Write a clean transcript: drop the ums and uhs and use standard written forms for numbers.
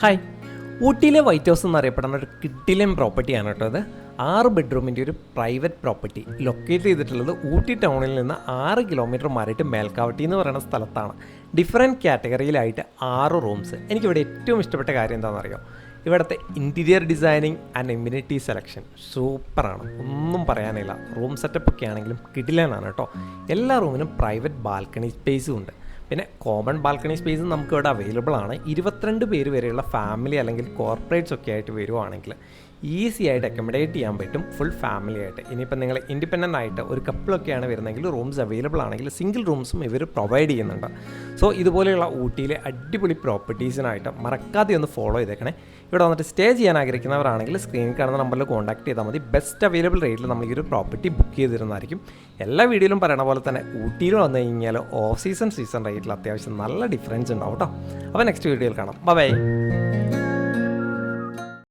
Hi. ഊട്ടിയിലെ white house എന്നറിയപ്പെടുന്ന ഒരു കിഡിലൻ പ്രോപ്പർട്ടിയാണ് കേട്ടോ അത്. 6 ബെഡ്റൂമിൻ്റെ ഒരു പ്രൈവറ്റ് പ്രോപ്പർട്ടി ലൊക്കേറ്റ് ചെയ്തിട്ടുള്ളത് ഊട്ടി ടൗണിൽ നിന്ന് 6 കിലോമീറ്റർ മാറിയിട്ട് മേൽക്കാവട്ടി എന്ന് പറയുന്ന സ്ഥലത്താണ്. ഡിഫറെൻറ്റ് കാറ്റഗറിയിലായിട്ട് 6 റൂംസ്. എനിക്കിവിടെ ഏറ്റവും ഇഷ്ടപ്പെട്ട കാര്യം എന്താണെന്നറിയോ? ഇവിടുത്തെ interior designing and amenity selection സൂപ്പറാണ്, ഒന്നും പറയാനില്ല. റൂം സെറ്റപ്പ് ഒക്കെ ആണെങ്കിലും കിഡിലനാണ് കേട്ടോ. എല്ലാ റൂമിനും പ്രൈവറ്റ് ബാൽക്കണി സ്പേസും ഉണ്ട്. പിന്നെ കോമൺ ബാൽക്കണി സ്പേസും നമുക്കിവിടെ അവൈലബിൾ ആണ്. 22 പേര് വരെയുള്ള ഫാമിലി അല്ലെങ്കിൽ കോർപ്പറേറ്റ്സ് ഒക്കെ ആയിട്ട് വരുവാണെങ്കിൽ ഈസി ആയിട്ട് അക്കോമഡേറ്റ് ചെയ്യാൻ പറ്റും, ഫുൾ ഫാമിലി ആയിട്ട്. ഇനിയിപ്പോൾ നിങ്ങൾ ഇൻഡിപെൻഡൻ്റ് ആയിട്ട് ഒരു കപ്പിളൊക്കെയാണ് വരുന്നതെങ്കിൽ റൂംസ് അവൈലബിൾ ആണെങ്കിൽ സിംഗിൾ റൂംസും ഇവർ പ്രൊവൈഡ് ചെയ്യുന്നുണ്ട്. സോ ഇതുപോലെയുള്ള ഊട്ടിയിലെ അടിപൊളി പ്രോപ്പർട്ടീസിനായിട്ട് മറക്കാതെ ഒന്ന് ഫോളോ ചെയ്തേക്കണേ. ഇവിടെ വന്നിട്ട് സ്റ്റേ ചെയ്യാൻ ആഗ്രഹിക്കുന്നവരാണെങ്കിൽ സ്ക്രീനിൽ കാണുന്ന നമ്പറിൽ കോൺടാക്ട് ചെയ്താൽ മതി. ബെസ്റ്റ് അവൈലബിൾ റേറ്റിൽ നമ്മൾ ഈ ഒരു പ്രോപ്പർട്ടി ബുക്ക് ചെയ്തിരുന്നതായിരിക്കും. എല്ലാ വീഡിയോയിലും പറയണ പോലെ തന്നെ ഊട്ടിയിൽ വന്നു കഴിഞ്ഞാൽ ഓഫ് സീസൺ റേറ്റിൽ അത്യാവശ്യം നല്ല ഡിഫറൻസ് ഉണ്ടാവും കേട്ടോ. അപ്പോൾ നെക്സ്റ്റ് വീഡിയോയിൽ കാണാം. ബൈ.